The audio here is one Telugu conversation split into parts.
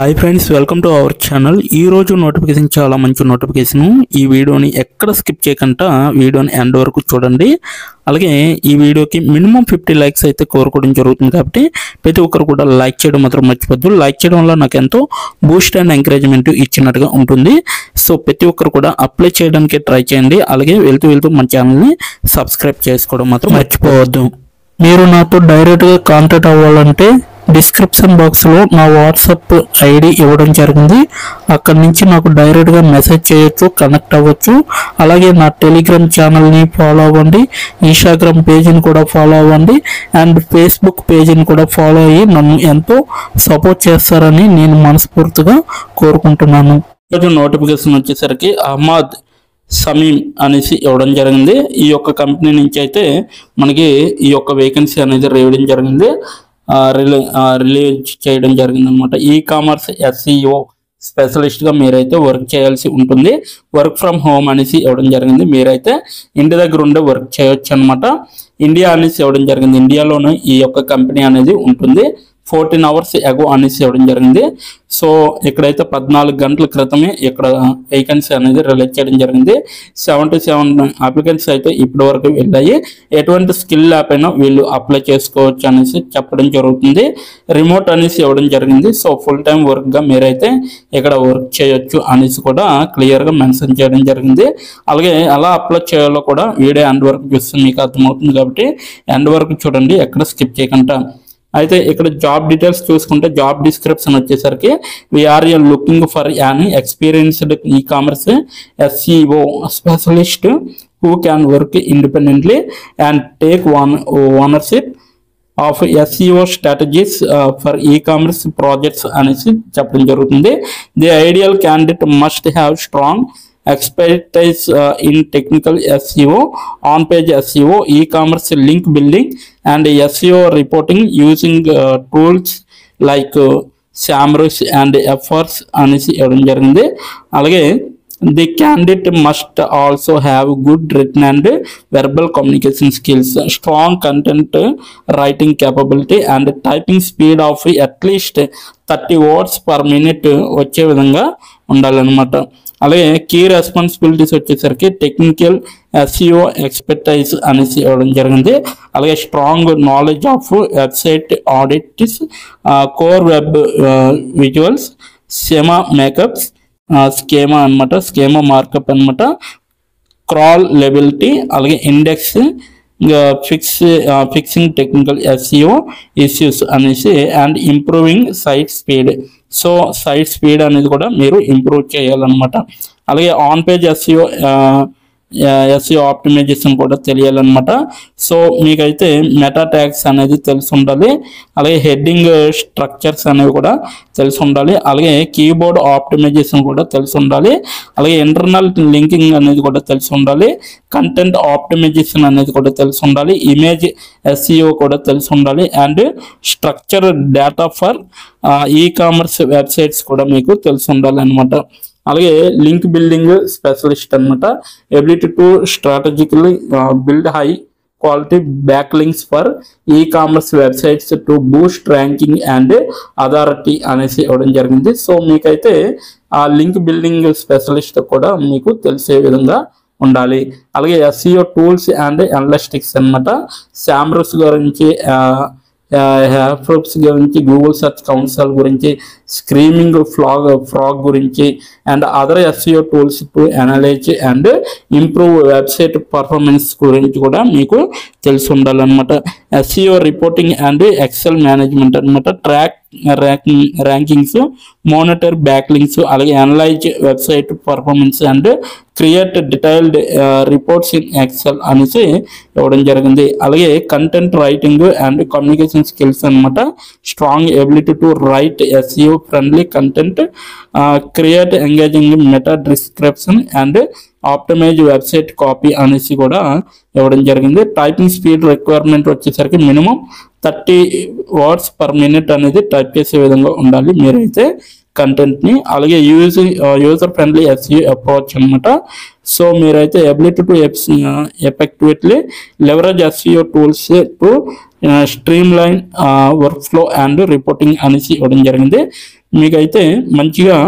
Hi friends, welcome to our channel. ఈ రోజు నోటిఫికేషన్ చాలా మంచి నోటిఫికేషన్. ఈ వీడియోని ఎక్కడ స్కిప్ చేయకుండా వీడియోని ఎండ్ వరకు చూడండి. అలాగే ఈ వీడియోకి మినిమం 50 లైక్స్ అయితే కోరుకోవడం జరుగుతుంది. కాబట్టి ప్రతి ఒక్కరు కూడా లైక్ చేయడం మాత్రం మర్చిపోద్దు. లైక్ చేయడం వల్ల నాకు ఎంతో బూస్ట్ అండ్ ఎంకరేజ్మెంట్ ఇచ్చినట్టుగా ఉంటుంది. సో ప్రతి ఒక్కరు కూడా అప్లై చేయడానికి ట్రై చేయండి. అలాగే వెళ్తూ మన ఛానల్ని సబ్స్క్రైబ్ చేసుకోవడం మాత్రం మర్చిపోవద్దు. మీరు నాతో డైరెక్ట్గా కాంటాక్ట్ అవ్వాలంటే డిస్క్రిప్షన్ బాక్స్లో నా వాట్సాప్ ఐడి ఇవ్వడం జరిగింది. అక్కడి నుంచి నాకు డైరెక్ట్గా మెసేజ్ చేయొచ్చు, కనెక్ట్ అవ్వచ్చు. అలాగే నా టెలిగ్రామ్ ఛానల్ని ఫాలో అవ్వండి, ఇన్స్టాగ్రామ్ పేజీని కూడా ఫాలో అవ్వండి, అండ్ ఫేస్బుక్ పేజీని కూడా ఫాలో అయ్యి నన్ను ఎంతో సపోర్ట్ చేస్తారని నేను మనస్ఫూర్తిగా కోరుకుంటున్నాను. ఈరోజు నోటిఫికేషన్ వచ్చేసరికి అహ్మద్ సమీమ్ అనేసి ఇవ్వడం జరిగింది. ఈ యొక్క కంపెనీ నుంచి అయితే మనకి ఈ యొక్క వేకెన్సీ అనేది రేయడం జరిగింది, రిలీజ్ చేయడం జరిగింది అనమాట. ఈ కామర్స్ SEO స్పెషలిస్ట్గా మీరైతే వర్క్ చేయాల్సి ఉంటుంది. వర్క్ ఫ్రమ్ హోమ్ అనేసి ఇవ్వడం జరిగింది. మీరైతే ఇంటి దగ్గర ఉండే వర్క్ చేయొచ్చు అనమాట. ఇండియా అనేసి ఇవ్వడం జరిగింది. ఇండియాలోనే ఈ యొక్క కంపెనీ అనేది ఉంటుంది. 14 అవర్స్ ఎగో అనేసి ఇవ్వడం జరిగింది. సో ఇక్కడైతే 14 గంటల క్రితమే ఇక్కడ వేకెన్సీ అనేది రిలీజ్ చేయడం జరిగింది. 77 అప్లికెంట్స్ అయితే ఇప్పటి వరకు వెళ్ళాయి. ఎటువంటి స్కిల్ ల్యాప్ అయినా వీళ్ళు అప్లై చేసుకోవచ్చు అనేసి చెప్పడం జరుగుతుంది. రిమోట్ అనేసి ఇవ్వడం జరిగింది. సో ఫుల్ టైం వర్క్గా మీరైతే ఇక్కడ వర్క్ చేయొచ్చు అనేసి కూడా క్లియర్గా మెన్షన్ చేయడం జరిగింది. అలాగే ఎలా అప్లై చేయాలో కూడా వీడియో ఎండ్ వరకు చూస్తే మీకు అర్థమవుతుంది. కాబట్టి ఎండ్ వరకు చూడండి, ఎక్కడ స్కిప్ చేయకుండా. అయితే ఇక్కడ జాబ్ డీటెయిల్స్ చూసుకుంటే జాబ్ డిస్క్రిప్షన్ వచ్చేసరికి we're looking for an experienced e-commerce SEO specialist who can work independently and take ownership of SEO strategies for e-commerce projects అనేసి చెప్పడం జరుగుతుంది. The ideal candidate must have strong expertise in technical SEO, on-page SEO, e-commerce link building, and SEO reporting using tools like SEMrush and Ahrefs అనేసి ఇవ్వడం జరిగింది. అలాగే the candidate must also have good written and verbal communication skills, strong content writing capability, and typing speed of at least 30 words per minute వచ్చే విధంగా ఉండాలన్నమాట. అలాగే కీ రెస్పాన్సిబిలిటీస్ వచ్చేసరికి టెక్నికల్ SEO ఎక్స్పర్టైజ్ అనేసి ఇవ్వడం జరిగింది. అలాగే strong knowledge of website audits, core web visuals, schema makeups, schema అనమాట, స్కీమా మార్కప్ అనమాట, క్రాల్ లెబిలిటీ, అలాగే index, fixing technical SEO issues అనేసి, and improving site speed. So site speed అనేది కూడా మీరు ఇంప్రూవ్ చేయాలన్నమాట. అలాగే ఆన్ పేజ్ SEO ఆప్టిమైజేషన్ కూడా తెలియాలన్నమాట. సో మీకైతే మెటా ట్యాగ్స్ అనేది తెలిసి ఉండాలి. అలాగే హెడ్డింగ్ స్ట్రక్చర్స్ అనేవి కూడా తెలిసి ఉండాలి. అలాగే కీబోర్డ్ ఆప్టిమైజేషన్ కూడా తెలిసి ఉండాలి. అలాగే ఇంటర్నల్ లింకింగ్ అనేది కూడా తెలిసి ఉండాలి. కంటెంట్ ఆప్టిమైజేషన్ అనేది కూడా తెలిసి ఉండాలి. ఇమేజ్ SEO కూడా తెలిసి ఉండాలి. And structure data for e-commerce websites కూడా మీకు తెలిసి ఉండాలి అనమాట. అలాగే లింక్ బిల్డింగ్ స్పెషలిస్ట్ అనమాట. Ability to strategically build high quality backlinks for e-commerce websites to boost ranking and authority అనేసి ఇవ్వడం జరిగింది. సో మీకైతే ఆ లింక్ బిల్డింగ్ స్పెషలిస్ట్ కూడా మీకు తెలిసే విధంగా ఉండాలి. అలాగే SEO టూల్స్ అండ్ అనలిటిక్స్ అనమాట. SEMrush గురించి, Ahrefs గురించి, గూగుల్ సెర్చ్ కౌన్సిల్ గురించి, స్క్రీమింగ్ ఫ్రాగ్ గురించి, and other SEO tools to analyze and improve website performance గురించి కూడా మీకు తెలిసి ఉండాలన్నమాట. SEO reporting and Excel management అనమాట. ట్రాక్ ర్యాంకింగ్స్, మానిటర్ బ్యాక్లింక్స్, అలాగే analyze website performance and create detailed reports in Excel అనేసి ఇవ్వడం జరిగింది. అలాగే content writing and communication skills అనమాట. Strong ability to write SEO friendly content, create engaging meta description and optimise website copy అనేసి కూడా ఇవ్వడం జరిగింది. టైపింగ్ స్పీడ్ రిక్వైర్మెంట్ వచ్చేసరికి మినిమం 30 words per minute అనేది టైప్ చేసే విధంగా ఉండాలి మీరైతే కంటెంట్ని. అలాగే యూజర్ ఫ్రెండ్లీ SEO అప్రోచ్ అనమాట. సో మీరైతే ability to effectively leverage SEO tools to stream line work flow and reporting అనేసి ఇవ్వడం జరిగింది. మీకైతే మంచిగా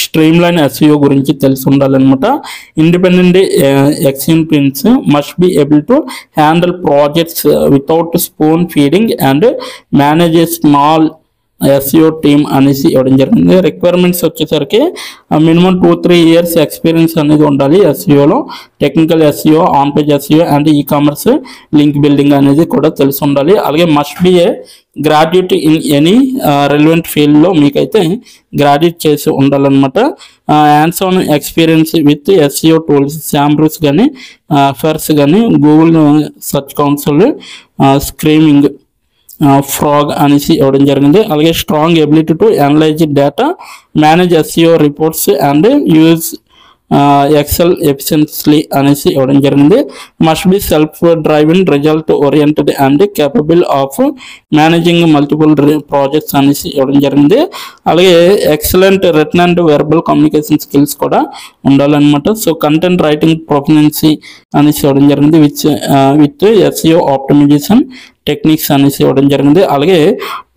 స్ట్రీమ్లైన్ ఎస్ఈఓ గురించి తెలిసి ఉండాలన్నమాట. Independent experience must be able to handle projects without spoon feeding and manage a small SEO team అనేసి ఇవ్వడం జరిగింది. రిక్వైర్మెంట్స్ వచ్చేసరికి మినిమం 2-3 years ఎక్స్పీరియన్స్ అనేది ఉండాలి ఎస్ఈఓలో. Technical SEO, on page SEO and ecommerce link building అనేది కూడా తెలిసి ఉండాలి. అలాగే must be a graduate in any relevant ఫీల్డ్లో మీకైతే గ్రాడ్యుయేట్ చేసి ఉండాలన్నమాట. Hands on experience with SEO tools, SEMrush కానీ, ఫెర్స్ కానీ, Google Search Console, Screaming, Frog అనేసి ఇవ్వడం జరిగింది. అలాగే strong ability to analyze data, manage SEO reports and use Excel efficiently అనేసి ఇవ్వడం జరిగింది. Must be self driving, result oriented and capable of managing multiple projects అనేసి ఇవ్వడం జరిగింది. అలాగే excellent written and verbal communication skills కూడా ఉండాలన్నమాట. సో కంటెంట్ రైటింగ్ ప్రొఫిషియన్సీ అనేసి ఇవ్వడం జరిగింది విత్ ఎస్ఈఓ ఆప్టిమైజేషన్ టెక్నిక్స్ అనేసి ఇవ్వడం జరిగింది. అలాగే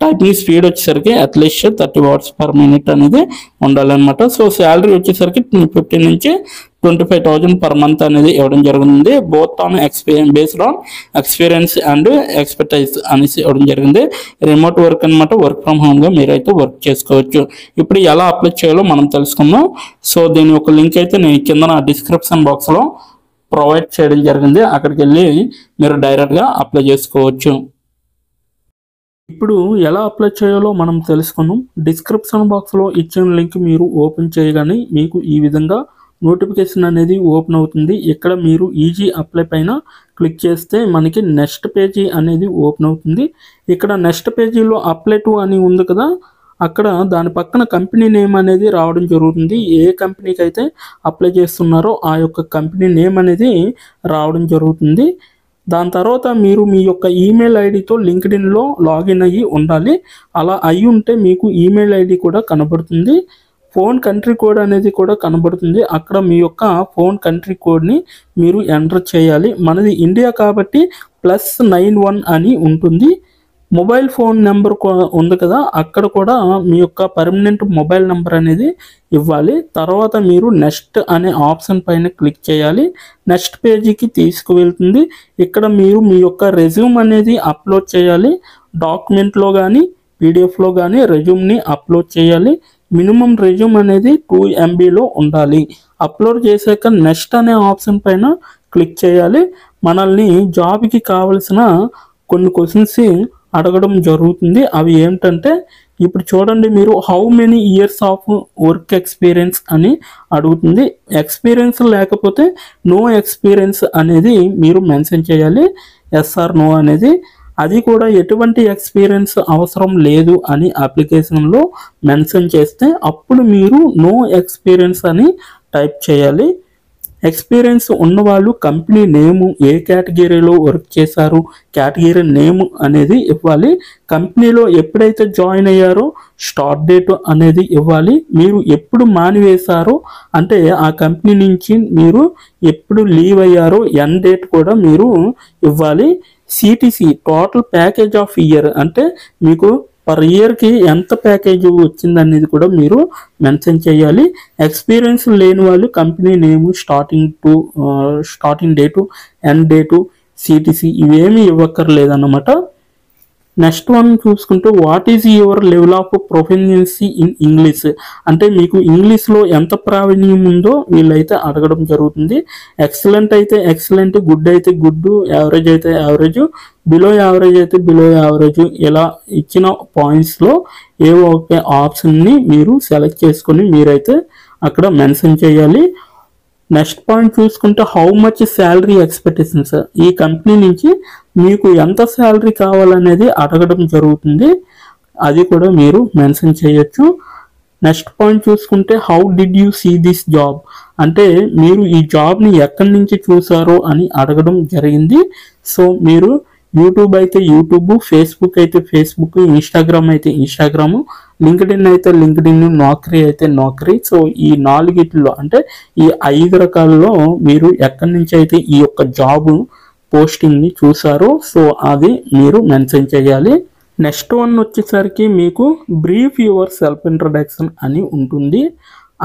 టైపింగ్ స్పీడ్ వచ్చేసరికి అట్లీస్ట్ 30 words per minute అనేది ఉండాలన్నమాట. సో శాలరీ వచ్చేసరికి 15 నుంచి 25,000 per month అనేది ఇవ్వడం జరిగింది. Both on based on experience and expertise అనేసి ఇవ్వడం జరిగింది. రిమోట్ వర్క్ అనమాట, వర్క్ ఫ్రమ్ హోమ్గా మీరైతే వర్క్ చేసుకోవచ్చు. ఇప్పుడు ఎలా అప్లై చేయాలో మనం తెలుసుకుందాం. సో దీని యొక్క లింక్ అయితే నేను కింద డిస్క్రిప్షన్ బాక్స్లో ప్రొవైడ్ చేయడం జరిగింది. అక్కడికి వెళ్ళి మీరు డైరెక్ట్గా అప్లై చేసుకోవచ్చు. ఇప్పుడు ఎలా అప్లై చేయాలో మనం తెలుసుకుందాం. డిస్క్రిప్షన్ బాక్స్లో ఇచ్చిన లింక్ మీరు ఓపెన్ చేయగానే మీకు ఈ విధంగా నోటిఫికేషన్ అనేది ఓపెన్ అవుతుంది. ఇక్కడ మీరు ఈజీ అప్లై పైన క్లిక్ చేస్తే మనకి నెక్స్ట్ పేజీ అనేది ఓపెన్ అవుతుంది. ఇక్కడ నెక్స్ట్ పేజీలో అప్లై టు అని ఉంది కదా, అక్కడ దాని పక్కన కంపెనీ నేమ్ అనేది రావడం జరుగుతుంది. ఏ కంపెనీకి అయితే అప్లై చేస్తున్నారో ఆ యొక్క కంపెనీ నేమ్ అనేది రావడం జరుగుతుంది. దాని తర్వాత మీరు మీ యొక్క ఈమెయిల్ ఐడితో లింక్డ్ఇన్లో లాగిన్ అయ్యి ఉండాలి. అలా అయ్యి ఉంటే మీకు ఈమెయిల్ ఐడి కూడా కనబడుతుంది. ఫోన్ కంట్రీ కోడ్ అనేది కూడా కనబడుతుంది. అక్కడ మీ యొక్క ఫోన్ కంట్రీ కోడ్ని మీరు ఎంటర్ చేయాలి. మనది ఇండియా కాబట్టి +91 అని ఉంటుంది. మొబైల్ ఫోన్ నెంబర్ ఉంది కదా, అక్కడ కూడా మీ యొక్క పర్మనెంట్ మొబైల్ నెంబర్ అనేది ఇవ్వాలి. తర్వాత మీరు నెక్స్ట్ అనే ఆప్షన్ పైన క్లిక్ చేయాలి. నెక్స్ట్ పేజీకి తీసుకువెళ్తుంది. ఇక్కడ మీరు మీ యొక్క రెజ్యూమ్ అనేది అప్లోడ్ చేయాలి. డాక్యుమెంట్లో కానీ పీడిఎఫ్లో కానీ రెజ్యూమ్ని అప్లోడ్ చేయాలి. మినిమం రెజ్యూమ్ అనేది 2 MBలో ఉండాలి. అప్లోడ్ చేశాక నెక్స్ట్ అనే ఆప్షన్ పైన క్లిక్ చేయాలి. మనల్ని జాబ్కి కావలసిన కొన్ని క్వశ్చన్స్ అడగడం జరుగుతుంది. అవి ఏంటంటే ఇప్పుడు చూడండి, మీరు how many years of work experience అని అడుగుతుంది. ఎక్స్పీరియన్స్ లేకపోతే నో ఎక్స్పీరియన్స్ అనేది మీరు మెన్షన్ చేయాలి. ఎస్ ఆర్ నో అనేది. అది కూడా ఎటువంటి ఎక్స్పీరియన్స్ అవసరం లేదు అని అప్లికేషన్లో మెన్షన్ చేస్తే అప్పుడు మీరు నో ఎక్స్పీరియన్స్ అని టైప్ చేయాలి. ఎక్స్పీరియన్స్ ఉన్నవాళ్ళు కంపెనీ నేము, ఏ కేటగిరీలో వర్క్ చేశారు, కేటగిరీ నేమ్ అనేది ఇవ్వాలి. కంపెనీలో ఎప్పుడైతే జాయిన్ అయ్యారో స్టార్ట్ డేట్ అనేది ఇవ్వాలి. మీరు ఎప్పుడు మానివేశారో అంటే ఆ కంపెనీ నుంచి మీరు ఎప్పుడు లీవ్ అయ్యారో ఎండ్ డేట్ కూడా మీరు ఇవ్వాలి. CTC total package of year అంటే మీకు పర్ ఇయర్కి ఎంత ప్యాకేజ్ వచ్చిందనేది కూడా మీరు మెన్షన్ చేయాలి. ఎక్స్పీరియన్స్ లేని వాళ్ళు company name, starting date, end date, CTC ఇవేమీ ఇవ్వక్కర్లేదన్నమాట. నెక్స్ట్ వన్ చూసుకుంటే what is your level of proficiency in English అంటే మీకు ఇంగ్లీష్లో ఎంత ప్రావీణ్యం ఉందో వీళ్ళైతే అడగడం జరుగుతుంది. ఎక్సలెంట్ అయితే ఎక్సలెంట్, గుడ్ అయితే గుడ్, యావరేజ్ అయితే యావరేజ్, బిలో యావరేజ్ అయితే బిలో యావరేజ్, ఇలా ఇచ్చిన పాయింట్స్లో ఏవో ఒక ఆప్షన్ని మీరు సెలెక్ట్ చేసుకొని మీరైతే అక్కడ మెన్షన్ చేయాలి. నెక్స్ట్ పాయింట్ చూసుకుంటే హౌ మచ్ శాలరీ ఎక్స్పెక్టేషన్స్, ఈ కంపెనీ నుంచి మీకు ఎంత శాలరీ కావాలనేది అడగడం జరుగుతుంది. అది కూడా మీరు మెన్షన్ చేయొచ్చు. నెక్స్ట్ పాయింట్ చూసుకుంటే how did you see this job అంటే మీరు ఈ జాబ్ని ఎక్కడి నుంచి చూసారో అని అడగడం జరిగింది. సో మీరు యూట్యూబ్ అయితే యూట్యూబ్, ఫేస్బుక్ అయితే ఫేస్బుక్, ఇన్స్టాగ్రామ్ అయితే ఇన్స్టాగ్రాము, లింక్డ్ఇన్ అయితే లింక్డ్ఇన్, నౌకరీ అయితే నౌకరీ. సో ఈ 4 అంటే ఈ 5 రకాలలో మీరు ఎక్కడి నుంచి అయితే ఈ యొక్క జాబ్ పోస్టింగ్ని చూసారో సో అది మీరు మెన్షన్ చేయాలి. నెక్స్ట్ వన్ వచ్చేసరికి మీకు బ్రీఫ్ యువర్ సెల్ఫ్ ఇంట్రడక్షన్ అని ఉంటుంది.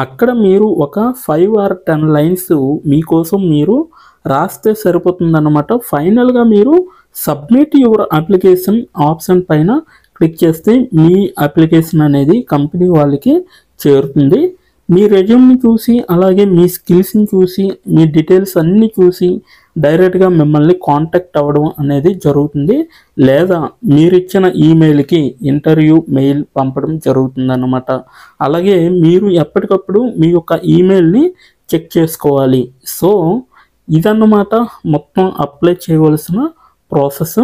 అక్కడ మీరు ఒక 5 or 10 లైన్స్ మీకోసం మీరు రాస్తే సరిపోతుందన్నమాట. ఫైనల్గా మీరు సబ్మిట్ యువర్ అప్లికేషన్ ఆప్షన్ పైన క్లిక్ చేస్తే మీ అప్లికేషన్ అనేది కంపెనీ వాళ్ళకి చేరుతుంది. మీ రెజ్యూమ్ని చూసి అలాగే మీ స్కిల్స్ని చూసి మీ డీటెయిల్స్ అన్నీ చూసి డైరెక్ట్గా మిమ్మల్ని కాంటాక్ట్ అవ్వడం అనేది జరుగుతుంది. లేదా మీరు ఇచ్చిన ఈమెయిల్కి ఇంటర్వ్యూ మెయిల్ పంపడం జరుగుతుందన్నమాట. అలాగే మీరు ఎప్పటికప్పుడు మీ యొక్క ఈమెయిల్ని చెక్ చేసుకోవాలి. సో ఇదన్నమాట మొత్తం అప్లై చేయవలసిన ప్రాసెస్.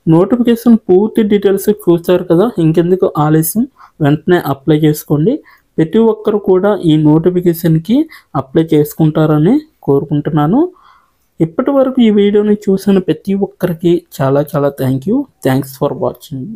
నోటిఫికేషన్ పూర్తి డీటెయిల్స్ చూస్తారు కదా, ఇంకెందుకు ఆలస్యం, వెంటనే అప్లై చేసుకోండి. ప్రతి ఒక్కరు కూడా ఈ నోటిఫికేషన్కి అప్లై చేసుకుంటారని కోరుకుంటున్నాను. ఇప్పటి వరకు ఈ వీడియోని చూసిన ప్రతి ఒక్కరికి చాలా థ్యాంక్స్ ఫర్ వాచింగ్.